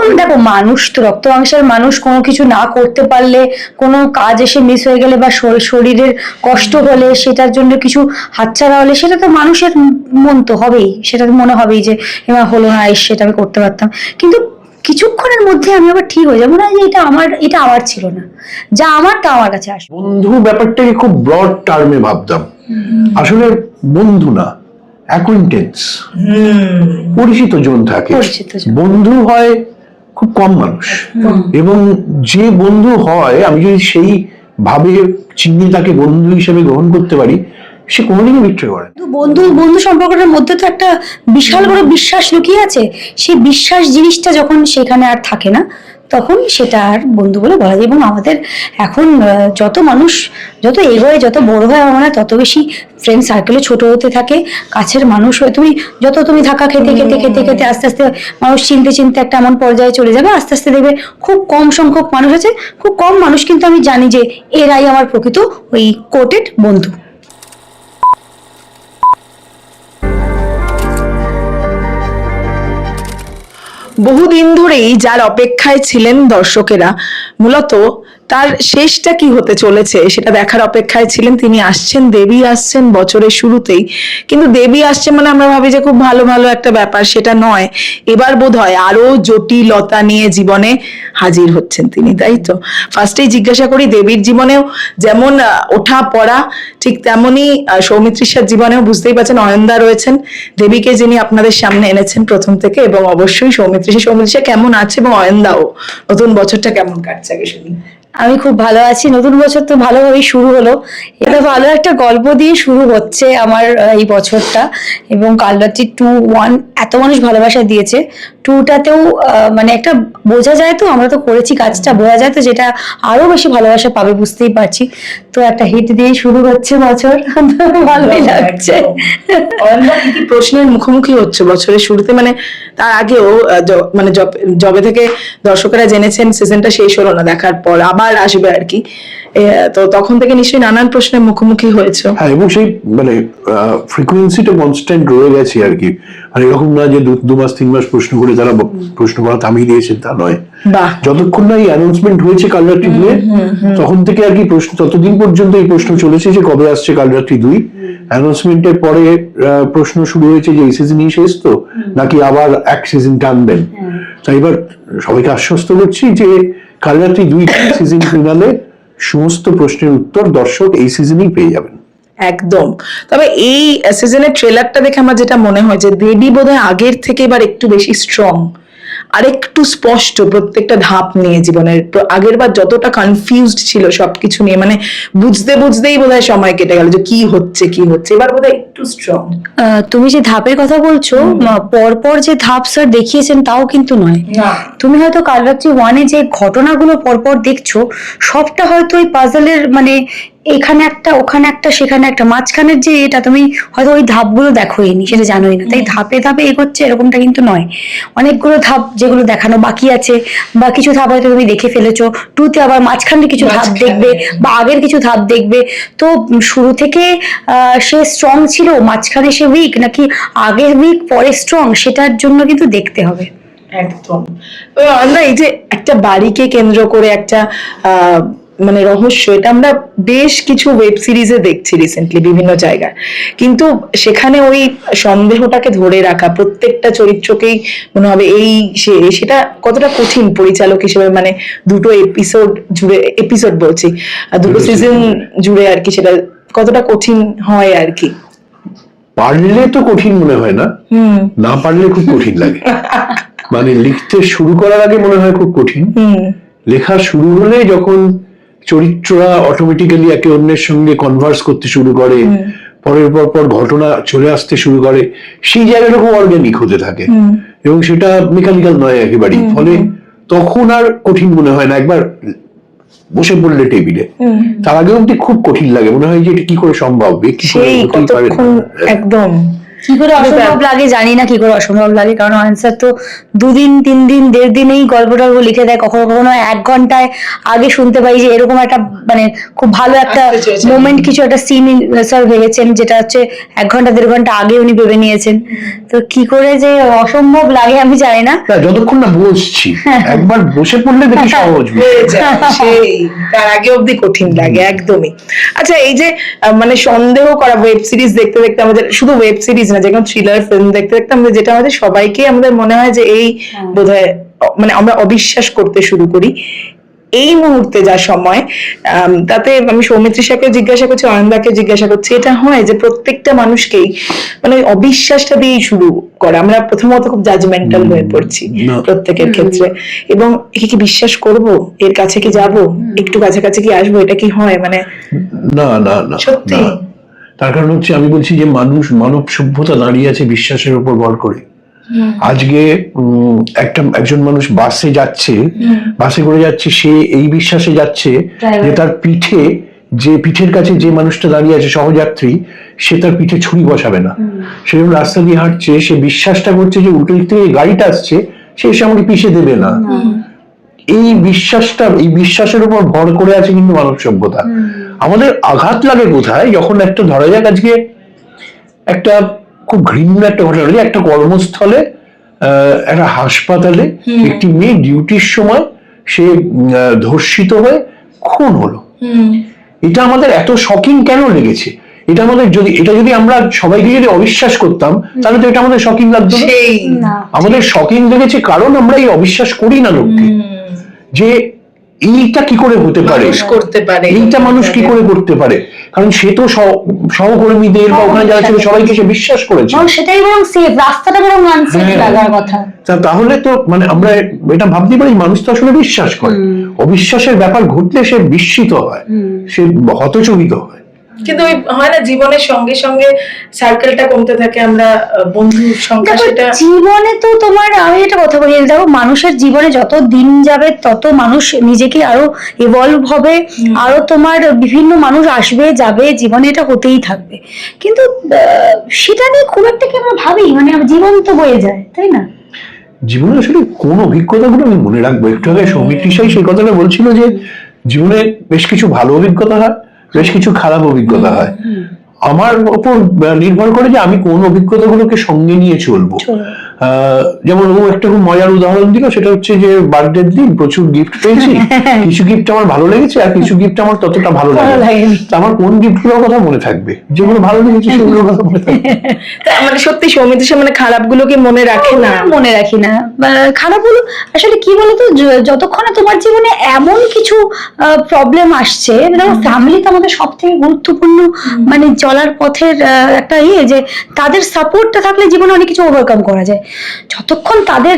এখন দেখো মানুষ তো রক্ত মাংসের মানুষ, কোনো কিছু না করতে পারলে, কোনো কাজ এসে মিস হয়ে গেলে বা শরীরের কষ্ট হলে, সেটার জন্য কিছু হাতছাড়া হলে, সেটা তো মানুষের মন তো হবেই, সেটা তো মনে হবেই যে এবার হলো না, সেটা আমি করতে পারতাম। কিন্তু কিছুক্ষণের মধ্যে আমি আবার ঠিক হয়ে যাবো না, যে এটা আমার ছিল না, যা আমার তা আমার কাছে আসবে। বন্ধু ব্যাপারটাকে খুব ব্রড টার্মে ভাবতাম, আসলে বন্ধু না, অ্যাকুইন্টেন্স, পরিচিত জন থাকে। বন্ধু হয় খুব কম মানুষ, এবং যে বন্ধু হয় আমি যদি সেই ভাবে চিহ্নে তাকে বন্ধু হিসেবে গ্রহণ করতে পারি, সে কোনোদিনই বিট্রে করে। বন্ধু বন্ধু সম্পর্কটার মধ্যে তো একটা বিশাল বড় বিশ্বাস লুকিয়ে আছে। সেই বিশ্বাস জিনিসটা যখন সেখানে আর থাকে না, তখন সেটা আর বন্ধু বলে বলা যায়। এবং আমাদের এখন যত মানুষ যত এগোয়, যত বড় হয়, আমার মনে হয় তত বেশি ফ্রেন্ড সার্কেলে ছোট হতে থাকে, কাছের মানুষ হয়ে তুমি ধাক্কা খেতে খেতে খেতে খেতে আস্তে আস্তে মানুষ চিনতে চিনতে একটা এমন পর্যায়ে চলে যাবে, আস্তে আস্তে দেখবে খুব কম সংখ্যক মানুষ আছে, খুব কম মানুষ, কিন্তু আমি জানি যে এরাই আমার প্রকৃত ওই কোটেড বন্ধু। বহুদিন ধরেই যার অপেক্ষায় ছিলেন দর্শকেরা, মূলত তার শেষটা কি হতে চলেছে সেটা দেখার অপেক্ষায় ছিলেন। তিনি আসছেন, দেবী আসছেন বছরের শুরুতেই, কিন্তু দেবী আসছে মানে আমরা ভাবি যে খুব ভালো ভালো একটা ব্যাপার, সেটা নয়। এবার বোধহয় আরো জটিলতা নিয়ে জীবনে হাজির হচ্ছেন তিনি, তাই তো? ফার্স্টেই জিজ্ঞাসা করি, দেবীর জীবনেও যেমন ওঠা পড়া, ঠিক তেমনই সৌমিত্রিষার জীবনেও বুঝতেই পারছেন অয়নদা রয়েছেন, দেবীকে যিনি আপনাদের সামনে এনেছেন প্রথম থেকে, এবং অবশ্যই সৌমিত্রিষা কেমন আছে, এবং অয়নদাও নতুন বছরটা কেমন কাটছে আগে শুনি। আমি খুব ভালো আছি। নতুন বছর তো ভালোভাবেই শুরু হলো, এটা ভালো একটা গল্প দিয়ে শুরু হচ্ছে আমার এই বছরটা। এবং কালরাত্রি 2-1 এত মানুষ ভালোবাসা দিয়েছে, 2টাতেও মানে একটা বোঝা যায় তো, আমরা তো করেছি কাজটা, বোঝা যায় তো যেটা আরো বেশি ভালোবাসা পাবে, বুঝতেই পারছি। তো একটা হিট দিয়ে শুরু হচ্ছে বছর, ভালোই লাগছে। কি প্রশ্নের মুখোমুখি হচ্ছে বছরের শুরুতে, মানে তার আগেও মানে জবে থেকে দর্শকেরা জেনেছেন সিজনটা শেষ হলো না, দেখার পর আবার আসবে আর কি, তো তখন থেকে নিশ্চয়ই নানান প্রশ্নের মুখোমুখি হয়েছে। হ্যাঁ, এবং সেই মানে ফ্রিকোয়েন্সিটা কনস্ট্যান্ট রয়ে গেছে আর কি। আর এরকম না যে 2-3 মাস প্রশ্ন করে তারা প্রশ্ন করা থামিয়ে দিয়েছেন, তা নয়। যতক্ষণ না এই অ্যানাউন্সমেন্ট হয়েছে কালরাত্রি 2, তখন থেকে আর কি প্রশ্ন, ততদিন পর্যন্ত এই প্রশ্ন চলেছে যে কবে আসছে কালরাত্রি 2। অ্যানাউন্সমেন্টের পরে প্রশ্ন শুরু হয়েছে যে এই সিজনই শেষ তো, নাকি আবার এক সিজন টানবেন। তাই এবার সবাইকে আশ্বস্ত করছি যে কালরাত্রি 2 সিজন ফিনালে সমস্ত প্রশ্নের উত্তর দর্শক এই সিজনেই পেয়ে যাবেন একদম। তবে এই সিজনের ট্রেলারটা দেখে আমার যেটা মনে হয় যে দেবী বোধহয় আগের থেকে এবার একটু বেশি স্ট্রং, আর একটু স্পষ্ট প্রত্যেকটা ধাপ নিয়ে জীবনের। আগের বার যতটা কনফিউজড ছিল সবকিছু নিয়ে, মানে বুঝতেই বোধহয় সময় কেটে গেল যে কি হচ্ছে, এবার বোধহয় একটু স্ট্রং। তুমি যে ধাপের কথা বলছো, পরপর যে ধাপ স্যার দেখিয়েছেন তাও কিন্তু নয়। তুমি হয়তো কালরাত্রি 1-এ যে ঘটনাগুলো পরপর দেখছো, সবটা হয়তো ওই পাজলের, মানে এখানে একটা ওখানে একটা সেখানে একটা, মাঝখানের যে এটা তুমি হয়তো ওই ধাপগুলো দেখোইনি, সেটা জানোই না, তাই ধাপে ধাপে এগোচ্ছে এরকমটা কিন্তু নয়। অনেকগুলো ধাপ যেগুলো দেখানো বাকি আছে, বা কিছু ধাপ হয়তো তুমি দেখে ফেলেছো 2-তে, আবার মাঝখানে কিছু ধাপ দেখবে, বা আগের কিছু ধাপ দেখবে। তো শুরু থেকে সে স্ট্রং ছিল, মাঝখানে সে উইক, নাকি আগের উইক পরে স্ট্রং, সেটার জন্য কিন্তু দেখতে হবে। একদম। আমরা এই যে একটা বাড়িকে কেন্দ্র করে একটা মানে রহস্য, এটা আমরা বেশ কিছু ওয়েব সিরিজে দেখছি রিসেন্টলি বিভিন্ন জায়গায়, কিন্তু সেখানে ওই সন্দেহটাকে ধরে রাখা, প্রত্যেকটা চরিত্রকেই মনে হবে এই সেটা কতটা কঠিন পরিচালক হিসেবে, মানে দুটো এপিসোড বলছি, দুটো সিজন জুড়ে আর কি, সেটা কতটা কঠিন হয় আর কি। পারলে তো কঠিন মনে হয় না, না পারলে খুব কঠিন লাগে। মানে লিখতে শুরু করার আগে মনে হয় খুব কঠিন, লেখা শুরু হলে যখন চরিত্ররা অটোমেটিক্যালি একে অন্যের সঙ্গে কনভার্স করতে শুরু করে, পরের পর ঘটনা চলে আসতে শুরু করে, সেই জায়গাটা খুব অর্গানিক হতে থাকে, এবং সেটা মেকানিক্যাল নয় একেবারেই। ফলে তখন আর কঠিন মনে হয় না, একবার বসে পড়লে টেবিলে, তার আগে অব্দি খুব কঠিন লাগে, মনে হয় যে এটা কি করে সম্ভব, একদম। কি করে অসম্ভব লাগে জানি না, কি করে অসম্ভব লাগে, কারণ আনসার তো 2 দিন 3 দিন 1.5 দিনেই গল্প টল্প লিখে দেয়, কখনো কখনো 1 ঘন্টায় আগে শুনতে পাই যে এরকম একটা মানে খুব ভালো একটা মোমেন্ট, কিছু একটা সিন স্যার ভেবেছেন, যেটা হচ্ছে 1 ঘন্টা 1.5 ঘন্টা আগে উনি ভেবে নিয়েছেন। তো কি করে যে অসম্ভব লাগে আমি জানি না। যতক্ষণ না বসছি, একবার বসে পড়লে দেখি সহজ সেই তার আগে অবধি কঠিন লাগে একদমই। আচ্ছা, এই যে মানে সন্দেহ করা ওয়েব সিরিজ দেখতে দেখতে আমাদের, শুধু ওয়েব সিরিজ না, যে কোনো থ্রিলার ফিল্ম দেখতে দেখতে আমাদের যেটা আমাদের সবাইকে আমাদের মনে হয় যে এই বোধহয় মানে আমরা অবিশ্বাস করতে শুরু করি। এই মুহূর্তে যা সময়, তাতে আমি সৌমিত্রিষাকে জিজ্ঞাসা করছি, অয়নদাকে জিজ্ঞাসা করছি, এটা হয় যে প্রত্যেকটা মানুষকেই মানে অবিশ্বাসটা দিয়েই শুরু করে। আমরা প্রথমত খুব জাজমেন্টাল হয়ে পড়ছি প্রত্যেকের ক্ষেত্রে, এবং একে কি বিশ্বাস করব, এর কাছে কি যাব, একটু কাছাকাছি কি আসবো, এটা কি হয়, মানে না না না সত্যি। তার কারণ হচ্ছে আমি বলছি যে মানব সভ্যতা দাঁড়িয়ে আছে বিশ্বাসের উপর ভর করে। আজকে একজন মানুষ বাসে করে যাচ্ছে, সে এই বিশ্বাসে যাচ্ছে যে তার পিঠের কাছে যে মানুষটা দাঁড়িয়ে আছে সহযাত্রী, সে তার পিঠে ছুরি বসাবে না। সেরকম রাস্তা দিয়ে হাঁটছে, সে বিশ্বাসটা করছে যে উল্টো দিক থেকে গাড়িটা আসছে, সে এসে আমাকে পিষে দেবে না। এই বিশ্বাসের উপর ভর করে আছে কিন্তু মানব সভ্যতা। আমাদের আঘাত লাগে কোথায়, যখন একটা ধরা যাক আজকে একটা খুব ঘৃণ্য একটা ঘটনা, একটা কর্মস্থলে একটা হাসপাতালে একটি মেয়ে ডিউটির সময় সে ধর্ষিত হয়ে খুন হলো। এটা আমাদের এত শকিং কেন লেগেছে? এটা যদি আমরা সবাইকে যদি অবিশ্বাস করতাম, তাহলে তো এটা আমাদের শকিং লাগতো না। আমাদের শকিং লেগেছে কারণ আমরা এই অবিশ্বাস করি না লোককে, যে এইটা কি করে হতে পারে, এইটা মানুষ কি করে করতে পারে, কারণ সে তো সহকর্মীদের বা ওখানে যারা ছিল সবাইকে সে বিশ্বাস করেছে, সেটাই বরং সেফ রাস্তাটা, বরং আনসেফ লাগার কথা। তাহলে তো মানে আমরা এটা ভাবতে পারি মানুষ তো আসলে বিশ্বাস করে। অবিশ্বাসের ব্যাপার ঘটলে সে বিস্মিত হয়, সে হতচকিত হয়। কিন্তু ওই হয় না, জীবনের সঙ্গে সঙ্গে সার্কেলটা কমতে থাকে, আমরা বন্ধুর সংখ্যা, সেটা জীবনে তো তোমার, আমি একটা কথা বলি, দেখো মানুষের জীবনে যত দিন যাবে তত মানুষ নিজেকে আরো ইভলভ হবে, আরো তোমার বিভিন্ন মানুষ আসবে যাবে, জীবনে এটা হতেই থাকবে। কিন্তু সেটা নিয়ে খুব একটা কি আমরা ভাবি, মানে জীবন তো বয়ে যায়, তাই না? জীবনে আসলে কোন অভিজ্ঞতাগুলো আমি মনে রাখবো, একটু আগে সৌমিত্রিষাই সেই কথাটা বলছিল যে জীবনে বেশ কিছু ভালো অভিজ্ঞতা হয়, বেশ কিছু খারাপ অভিজ্ঞতা হয়। আমার উপর নির্ভর করে যে আমি কোন অভিজ্ঞতাগুলোকে সঙ্গে নিয়ে চলবো। যেমন ও একটা খুব মজার উদাহরণ দিল, সেটা হচ্ছে যে বার্থডের দিন প্রচুর গিফট পেয়েছি, কিছু গিফট আমার ভালো লেগেছে আর কিছু গিফট আমার ততটা ভালো লাগেনি। আমার কোন গিফট গুলোর কথা মনে থাকবে, যেগুলো ভালো লেগেছে সেগুলোর কথা মনে থাকবে। মানে সত্যি সৌমিত্রিষা মানে খারাপ গুলোকে মনে রাখে না, মনে রাখি না। খারাপ গুলো আসলে কি বলতো, যতক্ষণ তোমার জীবনে এমন কিছু প্রবলেম আসছে, ফ্যামিলি তো আমাদের সব থেকে গুরুত্বপূর্ণ মানে চলার পথের একটা যে তাদের সাপোর্টটা থাকলে জীবনে অনেক কিছু ওভারকাম করা যায়। যতক্ষণ তাদের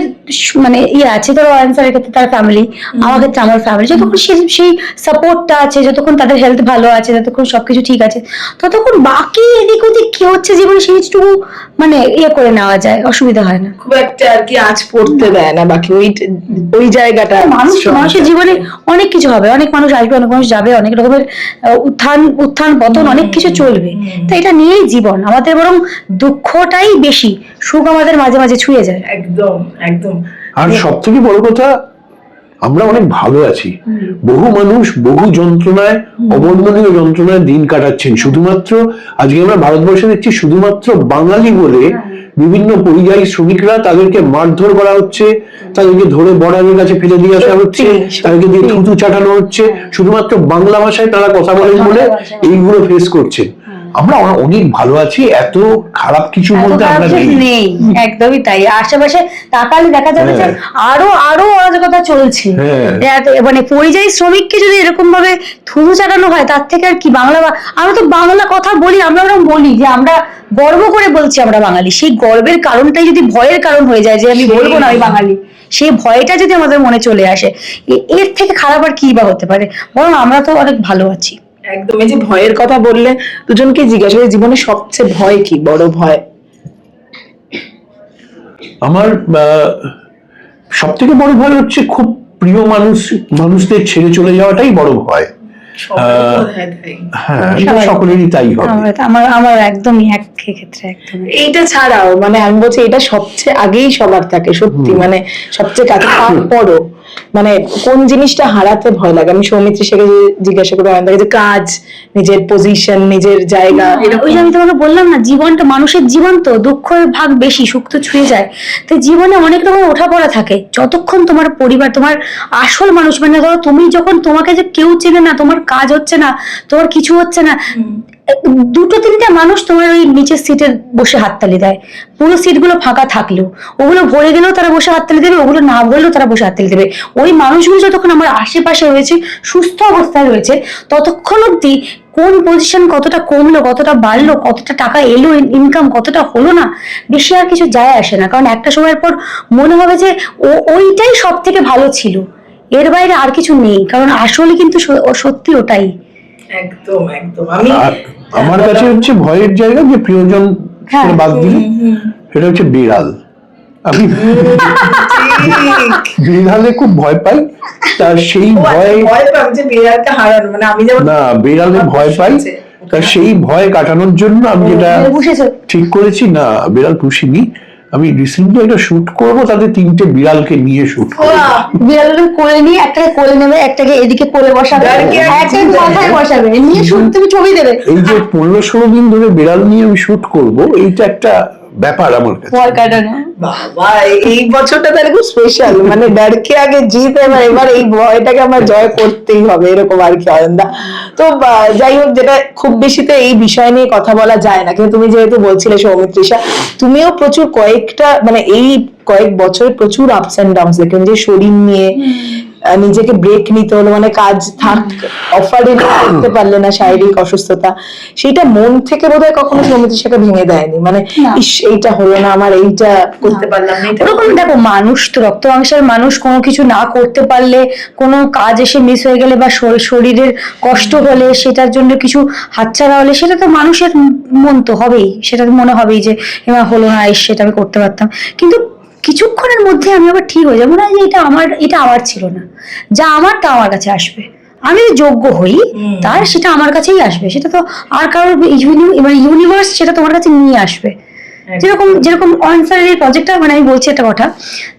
মানে আছে, ধরো আনসারের ক্ষেত্রে তার ফ্যামিলি, আমার ক্ষেত্রে আমার ফ্যামিলি, যতক্ষণ সেই সাপোর্টটা আছে, যতক্ষণ তাদের হেলথ ভালো আছে, যতক্ষণ সবকিছু ঠিক আছে, ততক্ষণ বাকি এদিক ওদিক কি হচ্ছে জীবনে সেইটুকু মানে করে নেওয়া যায়, অসুবিধা হয় না খুব একটা আর কি, আজ পড়তে দেয় না বাকি ওই জায়গাটা। মানুষের জীবনে অনেক কিছু হবে, অনেক মানুষ আসবে, অনেক মানুষ যাবে, অনেক রকমের উত্থান পতন অনেক কিছু চলবে। তো এটা নিয়েই জীবন আমাদের, বরং দুঃখটাই বেশি, সুখ আমাদের মাঝে মাঝে ছুঁয়ে যায়। একদম একদম। আর সব থেকে বড় কথা, আমরা অনেক ভালো আছি। বহু মানুষ বহু যন্ত্রণায়, অবর্ণনীয় যন্ত্রণায় দিন কাটাচ্ছেন। শুধুমাত্র আজকে আমরা ভারতবর্ষে দেখছি, শুধুমাত্র বাঙালি বলে বিভিন্ন পরিযায়ী শ্রমিকরা, তাদেরকে মারধর করা হচ্ছে, তাদেরকে ধরে বর্ডারের কাছে ফেলে দিয়ে আসা হচ্ছে, তাদেরকে দিয়ে থুতু চাটানো হচ্ছে, শুধুমাত্র বাংলা ভাষায় তারা কথা বলেন বলে এইগুলো ফেস করছেন। আমরা অনেক ভালো আছি, এত খারাপ কিছু মধ্যে আমরা নেই, একদমই তাই। আশেপাশে তাকালে দেখা যাবে যে আরো অরাজকতা চলছে। মানে পরিযায়ী শ্রমিককে যদি এরকম ভাবে থুতু চাটানো হয়, তার থেকে আর কি। আমরা তো বাংলা কথা বলি, আমরা বলি যে আমরা গর্ব করে বলছি আমরা বাঙালি। সেই গর্বের কারণটাই যদি ভয়ের কারণ হয়ে যায়, যে আমি বলবো না আমি বাঙালি, সেই ভয়টা যদি আমাদের মনে চলে আসে, এর থেকে খারাপ আর কি বা হতে পারে? বরং আমরা তো অনেক ভালো আছি। একদম। এই যে ভয়ের কথা বললে, দুজনকে জিজ্ঞাসা করি, জীবনে সবচেয়ে ভয় কি, বড় ভয়? আমার সব থেকে বড় ভয় হচ্ছে খুব প্রিয় মানুষদের ছেড়ে চলে যাওয়াটাই বড় ভয়। হ্যাঁ, এটা সকলেরই তাই হবে। আমার একদমই এক ক্ষেত্রে একদম। এইটা ছাড়াও মানে আমি বলছি এটা সবচেয়ে আগেই সবার থাকে সত্যি, মানে সবচেয়ে কাছে। তারপরও মানে কোন জিনিসটা হারাতে ভয় লাগে? আমি সৌমিত্রী সেকে জিজ্ঞাসা করি অয়নদাকে যে কাজ, নিজের পজিশন, নিজের জায়গা, ওই যে আমি তোমাকে বললাম না, জীবনটা মানুষের জীবন তো দুঃখের ভাগ বেশি, সুখ তো ছুঁয়ে যায়। তো জীবনে অনেক রকম ওঠাপড়া থাকে, যতক্ষণ তোমার পরিবার, তোমার আসল মানুষ, মানে ধরো তুমি যখন, তোমাকে যে কেউ চেনে না, তোমার কাজ হচ্ছে না, তোমার কিছু হচ্ছে না, দুটো তিনটে মানুষ তোমার ওই নিচের সিটে বসে হাততালি দেয়, পুরো সিটগুলো ফাঁকা থাকলেও, ওগুলো ভরে গেলেও তারা বসে হাততালি দেবে, ওগুলো না ভরলেও তারা বসে হাততালি দেবে। ওই মানুষগুলো যতক্ষণ আমার আশেপাশে রয়েছে, সুস্থ অবস্থায় রয়েছে, ততক্ষণ অব্দি কোন পজিশন কতটা কমলো, কতটা বাড়লো, কতটা টাকা এলো, ইনকাম কতটা হলো না, বেশি আর কিছু যায় আসে না। কারণ একটা সময়ের পর মনে হবে যে ওইটাই সব থেকে ভালো ছিল, এর বাইরে আর কিছু নেই। কারণ আসলে কিন্তু সত্যি ওটাই। একদম একদম। আমি আমার কাছে হচ্ছে ভয়ের জায়গা যে প্রিয়জন বাদ দিলে, সেটা হচ্ছে বিড়াল। আমি বিড়ালে খুব ভয় পাই, তার সেই ভয় যে বিড়ালটা হারানো, মানে আমি যেমন না, বিড়ালে ভয় পাই, তার সেই ভয় কাটানোর জন্য আমি যেটা ঠিক করেছি, না বিড়াল পুষিনি, আমি রিসেন্টলি একটা শুট করবো, তাদের 3টে বিড়ালকে নিয়ে শুট করবো। বিড়ালকে কোলে নিয়ে, একটাকে কোলে নেবে, একটাকে এদিকে কোলে বসাবে, একটাকে মাথায় বসাবে, নিয়ে শুট তুমি ছবি দেবে। এই যে 15-16 দিন ধরে বিড়াল নিয়ে আমি শুট করবো, এইটা একটা ব্যাপার আমার কাছে। ভয় কাটানো বাবা, এই বছরটা তাহলে খুব স্পেশাল, মানে ডরকে আগে জিত, এবার এই ভয়টাকে আমার জয় করতেই হবে, এরকম আর কি অয়নদা। তো যাই হোক, যেটা খুব বেশি তো এই বিষয় নিয়ে কথা বলা যায় না, কিন্তু তুমি যেহেতু বলছিলে সৌমিত্রিষা, তুমিও প্রচুর কয়েকটা মানে এই কয়েক বছরে প্রচুর আপস এন্ড ডাউনস দেখলেন, যে শরীর নিয়ে নিজেকে ব্রেক নিতে হলো, মানে কাজ থাক অফারে করতে পারলে না, শারীরিক অসুস্থতা, সেটা মন থেকে বোধহয় কখনো সৌমিত্রিষাকে ভেঙে দেয়নি, মানে ইস এইটা হলো না আমার, এইটা করতে পারলাম না। ওরকম দেখো, মানুষ তো রক্ত মাংসের মানুষ, কোনো কিছু না করতে পারলে, কোনো কাজ এসে মিস হয়ে গেলে, বা শরীরের কষ্ট হলে, সেটার জন্য কিছু হাতছাড়া হলে, সেটা তো মানুষের মন তো হবেই, সেটা মনে হবেই যে এবার হলো না, সেটা আমি করতে পারতাম। কিন্তু কিছুক্ষণের মধ্যে আমি আবার ঠিক হয়ে যাবো না, যে এটা আমার ছিল না, যা আমার তা আমার কাছে আসবে, আমি যোগ্য হই তার, সেটা আমার কাছেই আসবে, সেটা তো আর কারোর ইউনিভার্স সেটা তোমার কাছে নিয়ে আসবে। যেরকম অনসারের এই প্রজেক্টটা, মানে আমি বলছি একটা কথা,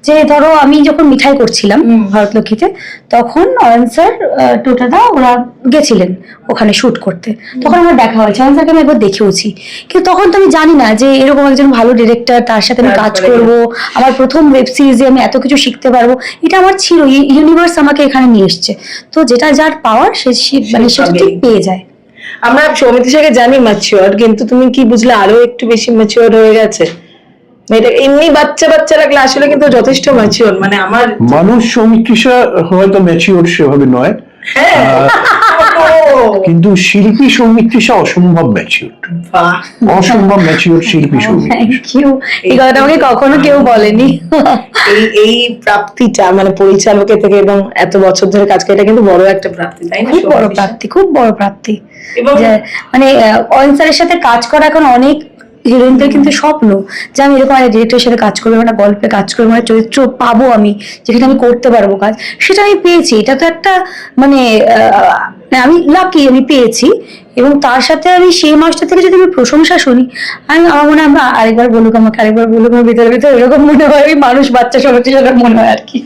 যে ধরো আমি যখন মিঠাই করছিলাম ভারতলক্ষ্মীতে, তখন অনসার টোটাদা ওরা গেছিলেন ওখানে শুট করতে, তখন আমার দেখা হয়েছে, অনসারকে আমি একবার দেখেওছি, কিন্তু তখন তো আমি জানি না যে এরকম একজন ভালো ডিরেক্টর, তার সাথে আমি কাজ করব, আমার প্রথম ওয়েব সিরিজে আমি এত কিছু শিখতে পারবো, এটা আমার ছিল, ইউনিভার্স আমাকে এখানে নিয়ে এসছে। তো যেটা যার পাওয়ার মানে সেটা ঠিক পেয়ে যায়। আমরা সৌমিত্রিষাকে জানি ম্যাচিওর, কিন্তু তুমি কি বুঝলে আরো একটু বেশি ম্যাচিওর হয়ে গেছে? এটা এমনি বাচ্চা বাচ্চা লাগলে আসলে কিন্তু যথেষ্ট ম্যাচিওর, মানে আমার মানুষ সৌমিত্রিষা হয়তো ম্যাচিওর সেভাবে নয়, কিন্তু শিল্পী সৌমিত্রিষা অসম্ভব ম্যাচিওর, অসম্ভব ম্যাচিওর শিল্পী সৌমিত্রিষা। এই কথাটা আমাকে কখনো কেউ বলেনি। এই প্রাপ্তিটা মানে পরিচালকের থেকে এবং এত বছর ধরে কাজ করে, এটা কিন্তু বড় একটা প্রাপ্তি, তাই না? খুব বড় প্রাপ্তি, খুব বড় প্রাপ্তি। মানে অয়নসারের সাথে কাজ করা এখন অনেক হিরোইনদের কিন্তু স্বপ্ন, যে আমি এরকম একটা ডিরেক্টরের সাথে কাজ করবো, একটা গল্পে কাজ করবো, একটা চরিত্র পাবো আমি, যেখানে আমি করতে পারবো কাজ, সেটা আমি পেয়েছি। এটা তো একটা মানে আমি লাকি, আমি পেয়েছি। এবং তার সাথে আমি সেই মাসটা থেকে যদি আমি প্রশংসা শুনি, আমার মনে হয় আরেকবার বলুক, আমাকে আরেকবার বলুক, আমার ভিতরে ভিতরে এরকম মনে হয়, মানুষ বাচ্চা সবাই সেটা মনে হয় আর কি,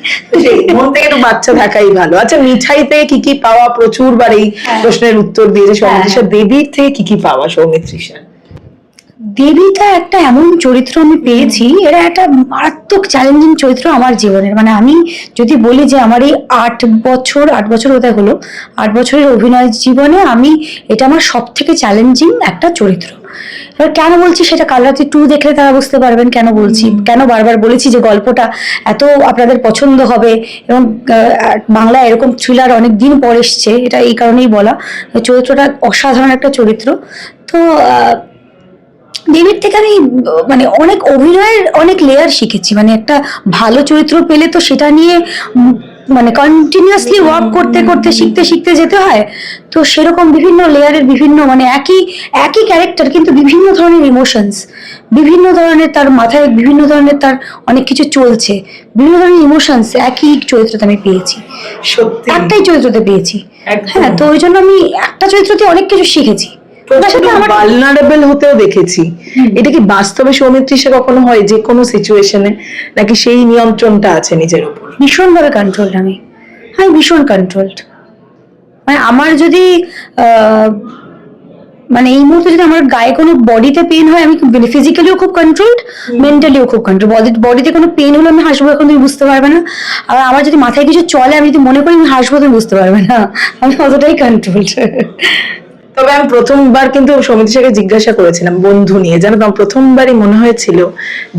মন থেকে একটু বাচ্চা থাকাই ভালো। আচ্ছা, মিঠাই থেকে কি কি পাওয়া? প্রচুর বার এই প্রশ্নের উত্তর দিয়েছে সৌমিত্রিষা। দেবীর থেকে কি কি পাওয়া সৌমিত্রিষা? দেবীটা একটা এমন চরিত্র আমি পেয়েছি, এটা একটা মারাত্মক চ্যালেঞ্জিং চরিত্র আমার জীবনের। মানে আমি যদি বলি যে আমার এই 8 বছর কোথায় হলো, 8 বছরের অভিনয় জীবনে এটা আমার সব থেকে চ্যালেঞ্জিং একটা চরিত্র। এবার কেন বলছি সেটা কালরাত্রি 2 দেখলে তারা বুঝতে পারবেন কেন বলছি, কেন বারবার বলেছি যে গল্পটা এত আপনাদের পছন্দ হবে, এবং বাংলায় এরকম থ্রিলার অনেক দিন পর এসছে, এটা এই কারণেই বলা। চরিত্রটা অসাধারণ একটা চরিত্র। তো দেবীর থেকে আমি মানে অনেক অভিনয়ের অনেক লেয়ার শিখেছি। মানে একটা ভালো চরিত্র পেলে তো সেটা নিয়ে মানে কন্টিনিউয়াসলি ওয়ার্ক করতে করতে শিখতে শিখতে যেতে হয়। তো সেরকম বিভিন্ন লেয়ারের বিভিন্ন মানে একই একই ক্যারেক্টার কিন্তু বিভিন্ন ধরনের ইমোশনস, বিভিন্ন ধরনের তার মাথায় বিভিন্ন ধরনের তার অনেক কিছু চলছে, বিভিন্ন ধরনের ইমোশনস একই চরিত্রতে আমি পেয়েছি, সত্যি একটাই চরিত্রতে পেয়েছি। একদম। হ্যাঁ, তো ওই জন্য আমি একটা চরিত্রতে অনেক কিছু শিখেছি। তার সাথে আমার ভালনারেবল হতেও দেখেছি। এটা কি বাস্তবে সৌমিত্রী সে কখনো হয় যে কোনো সিচুয়েশনে, নাকি সেই নিয়ন্ত্রণটা আছে নিজের উপর? ভীষণভাবে কন্ট্রোলড আমি ভীষণ কন্ট্রোলড। মানে আমার যদি মানে এই মুহূর্তে যদি আমার গায়ে কোনো বডিতে পেন হয়, আমি ফিজিক্যালিও খুব কন্ট্রোলড, মেন্টালিও খুব কন্ট্রোল। বডিতে কোনো পেন হলে আমি হাসবো, এখন তুমি বুঝতে পারবে না। আর আমার যদি মাথায় কিছু চলে, আমি যদি মনে করি আমি হাসবো, তুমি বুঝতে পারবে না। আমি অতটাই কন্ট্রোলড। তবে আমি প্রথমবার কিন্তু সৌমিত্রীকে জিজ্ঞাসা করেছিলাম বন্ধু নিয়ে, জানো তো, আমার প্রথমবারই মনে হয়েছিল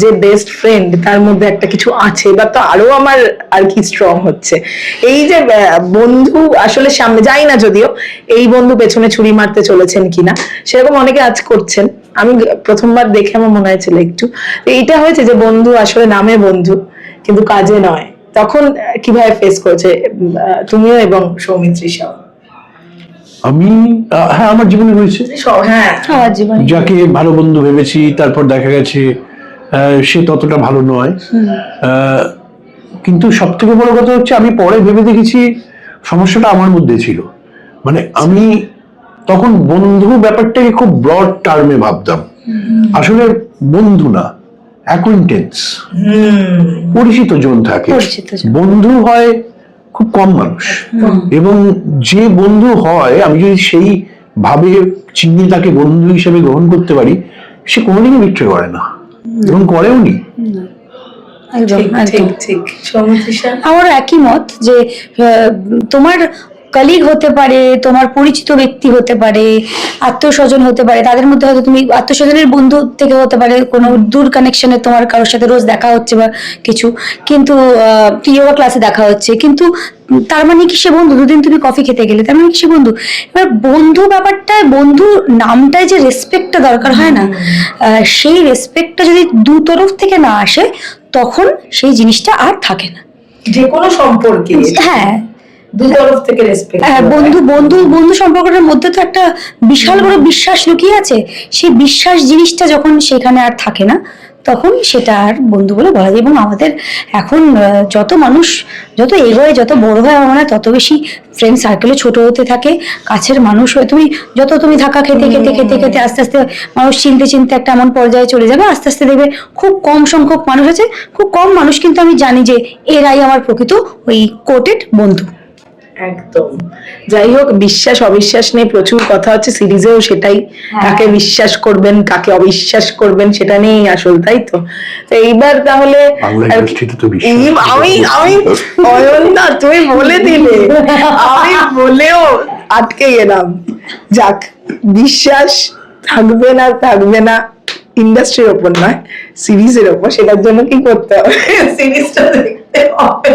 যে বেস্ট ফ্রেন্ড তার মধ্যে একটা কিছু আছে, বা তো আরো আমার আর কি স্ট্রং হচ্ছে। এই যে বন্ধু আসলে সামনে যাই না, যদিও এই বন্ধু পেছনে ছুরি মারতে চলেছেন কিনা, সেরকম অনেকে আজ করছেন। আমি প্রথমবার দেখে আমার মনে হয়েছিল একটু এইটা হয়েছে যে বন্ধু আসলে নামে বন্ধু কিন্তু কাজে নয়। তখন কিভাবে ফেস করেছে তুমিও এবং সৌমিত্রী সহ? আমি হ্যাঁ, আমার জীবনে হয়েছে। হ্যাঁ, আমার জীবনে যাকে ভালো বন্ধু ভেবেছি, তারপর দেখা গেছে সে ততটা ভালো নয়। কিন্তু সব থেকে বড় কথা হচ্ছে, আমি পরে ভেবে দেখেছি সমস্যাটা আমার মধ্যে ছিল। মানে আমি তখন বন্ধু ব্যাপারটাকে খুব ব্রড টার্মে ভাবতাম। আসলে বন্ধু না, অ্যাকুইন্টেন্স, পরিচিত জন থাকে। পরিচিত জন। বন্ধু হয় খুব কম মানুষ, এবং যে বন্ধু হয় আমি যদি সেই ভাবে চিহ্নে তাকে বন্ধু হিসেবে গ্রহণ করতে পারি, সে কোনোদিনই বিট্রে করে না এবং করেও নি। একদম ঠিক ঠিক। সৌমিত্রী স্যার? আমারও একই মত যে তোমার কলিগ হতে পারে, তোমার পরিচিত ব্যক্তি হতে পারে, আত্মীয় স্বজন হতে পারে, তাদের মধ্যে হয়তো তুমি আত্মীয় স্বজনের বন্ধু থেকে হতে পারে, কোনো দূর কানেকশনে তোমার কারোর সাথে রোজ দেখা হচ্ছে বা কিছু, কিন্তু যোগা ক্লাসে দেখা হচ্ছে, কিন্তু তার মানে কি সে বন্ধু? দুদিন তুমি কফি খেতে গেলে, তার মানে কি সে বন্ধু? এবার বন্ধু ব্যাপারটা, বন্ধু নামটায় যে রেসপেক্টটা দরকার হয় না, সেই রেসপেক্টটা যদি দু তরফ থেকে না আসে, তখন সেই জিনিসটা আর থাকে না যে কোনো সম্পর্কে। হ্যাঁ, দু তরফ থেকে রেসপেক্ট। বন্ধু বন্ধু বন্ধু সম্পর্কটার মধ্যে তো একটা বিশাল বড় বিশ্বাস লুকিয়ে আছে। সেই বিশ্বাস জিনিসটা যখন সেখানে আর থাকে না, তখন সেটা আর বন্ধু বলে বলা যায়। এবং আমাদের এখন যত মানুষ যত এগোয়, যত বড় হয়, আমার মনে হয় তত বেশি ফ্রেন্ড সার্কেলে ছোট হতে থাকে, কাছের মানুষ হয়ে তুমি ধাক্কা খেতে খেতে খেতে খেতে আস্তে আস্তে মানুষ চিনতে চিনতে একটা এমন পর্যায়ে চলে যাবে, আস্তে আস্তে দেখবে খুব কম সংখ্যক মানুষ আছে, খুব কম মানুষ, কিন্তু আমি জানি যে এরাই আমার প্রকৃত ওই কোটেড বন্ধু। একদম। যাই হোক, বিশ্বাস অবিশ্বাস নিয়ে প্রচুর কথা হচ্ছে, সিরিজেও সেটাই। কাকে বিশ্বাস করবেন, কাকে অবিশ্বাস করবেন, সেটা নিয়েই আসল, তাই তো? তো এইবার তাহলে বাংলা ইন্ডাস্ট্রিতে তো বিশ্বাস আমি অয়নদা তুমি বলে দিলে, আমি বলেও আটকে গেলাম। যাক, বিশ্বাস থাকবে না থাকবে না ইন্ডাস্ট্রির ওপর নয়, সিরিজের ওপর। সেটার জন্য কি করতে হবে? সিরিজটা দেখতে হবে।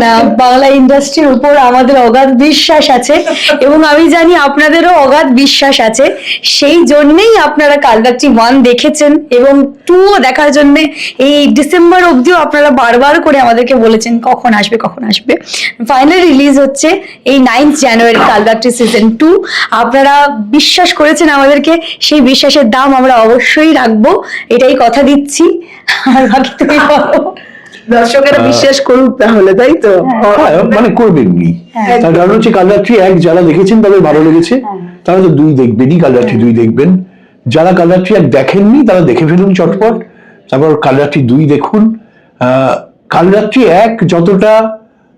না, বাংলা ইন্ডাস্ট্রির উপর আমাদের অগাধ বিশ্বাস আছে, এবং আমি জানি আপনাদেরও অগাধ বিশ্বাস আছে। সেই জন্যই আপনারা কালরাত্রি 1 দেখেছেন, এবং 2ও দেখার জন্য এই ডিসেম্বর অবধিও আপনারা বারবার করে আমাদেরকে বলেছেন কখন আসবে কখন আসবে। ফাইনালি রিলিজ হচ্ছে এই 9th জানুয়ারি কালরাত্রি সিজন 2। আপনারা বিশ্বাস করেছেন আমাদেরকে, সেই বিশ্বাসের দাম আমরা অবশ্যই রাখবো, এটাই কথা দিচ্ছি। আর বাকি তুমি বলো। দর্শকেরা বিশ্বাস করুক তাহলে, তাই তো? মানে করবেননি। তার কারণ হচ্ছে কালরাত্রি 1 যারা দেখেছেন তাদের ভালো লেগেছে, তারা তো 2 দেখবেনই, কালরাত্রি 2 দেখবেন। যারা কালরাত্রি 1 দেখেননি তারা দেখে ফেলুন চটপট, তারপর কালরাত্রি 2 দেখুন। কালরাত্রি 1 যতটা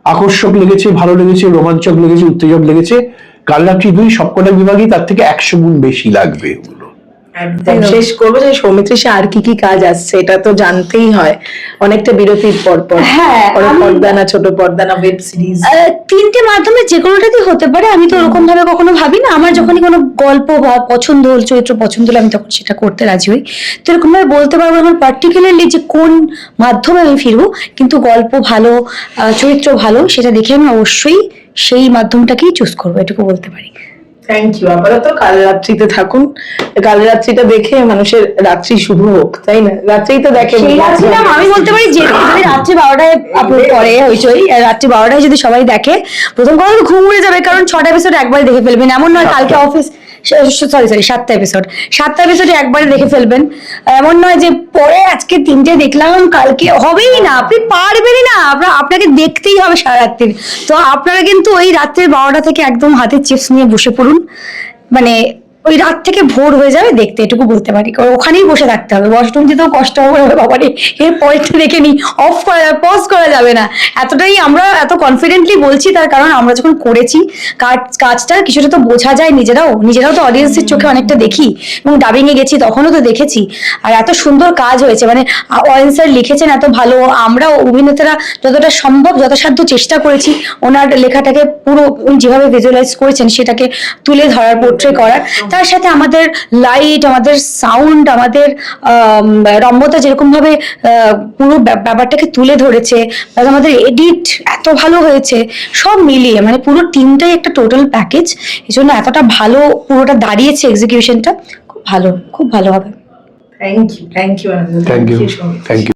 আকর্ষক লেগেছে, ভালো লেগেছে, রোমাঞ্চক লেগেছে, উত্তেজক লেগেছে, কালরাত্রি 2 সবকটা বিভাগই তার থেকে 100 গুণ বেশি লাগবে। একদম শেষ করবো যে সৌমিত্রী সে আর কি কি কাজ আসছে, এটা তো জানতেই হয়। অনেকটা বিরতির পর পর, হ্যাঁ, পর্দা না ছোট পর্দা না ওয়েব সিরিজ, 3টে মাধ্যমে যে কোনোটাতেই হতে পারে। আমি তো ওরকম ভাবে কখনো ভাবি না। আমার যখনই কোনো গল্প বা পছন্দ হল, চরিত্র পছন্দ হলে, আমি তখন সেটা করতে রাজি হই। তো এরকম ভাবে বলতে পারবো এখন পার্টিকুলারলি যে কোন মাধ্যমে আমি ফিরবো, কিন্তু গল্প ভালো, চরিত্র ভালো, সেটা দেখে আমি অবশ্যই সেই মাধ্যমটাকেই চুজ করবো, এটুকু বলতে পারি। Thank you. আপাতত কাল রাত্রিতে থাকুন, কাল রাত্রিটা দেখে মানুষের রাত্রি শুভ হোক, তাই না? রাত্রেই তো দেখে। সেই রাত্রিটা আমি বলতে পারি যে যদি রাত্রি 12টায় আপলোড করে হইচই, রাত্রি 12টায় যদি সবাই দেখে, প্রথম কথা তো ঘুম উড়ে যাবে, কারণ 6টা এপিসোড একবারে দেখে ফেলবেন। এমন নয় কালকে অফিস, সরি 7টা এপিসোড, 7টা এপিসোডে একবারে দেখে ফেলবেন। এমন নয় যে পরে আজকে 3টে দেখলাম কালকে, হবেই না, আপনি পারবেনই না, আপনাকে দেখতেই হবে সারা রাত্রি। তো আপনারা কিন্তু ওই রাত্রির 12টা থেকে একদম হাতে চিপস নিয়ে বসে পড়ুন, মানে ওই রাত থেকে ভোর হয়ে যাবে দেখতে, এটুকু বলতে পারি। কারণ ওখানেই বসে থাকতে হবে, ওয়াশরুম যেতেও কষ্ট হবে বাবারে, এর পরেরটা দেখে নি, অফ করা, পজ করা যাবে না। এতটাই আমরা এত কনফিডেন্টলি বলছি, তার কারণ আমরা যখন করেছি কাজটা কিছুটা তো বোঝা যায়, নিজেরাও তো অডিয়েন্সের চোখে অনেকটা দেখি, এবং ডাবিং এ গেছি তখনও তো দেখেছি। আর এত সুন্দর কাজ হয়েছে, মানে অয়ন স্যার লিখেছেন এত ভালো, আমরা অভিনেতারা যতটা সম্ভব যথাসাধ্য চেষ্টা করেছি ওনার লেখাটাকে পুরো উনি যেভাবে ভিজুয়ালাইজ করেছেন সেটাকে তুলে ধরার, পোর্ট্রে করার। তার সাথে আমাদের লাইট, আমাদের সাউন্ড, আমাদের রম্যতা যেরকম ভাবে পুরো ব্যাপারটাকে তুলে ধরেছে, আর আমাদের এডিট এত ভালো হয়েছে, সব মিলিয়ে মানে পুরো টিমটাই একটা টোটাল প্যাকেজ। এই জন্য এতটা ভালো পুরোটা দাঁড়িয়েছে, এক্সিকিউশনটা খুব ভালো, খুব ভালো হবে। Thank you, thank you, thank you, thank you.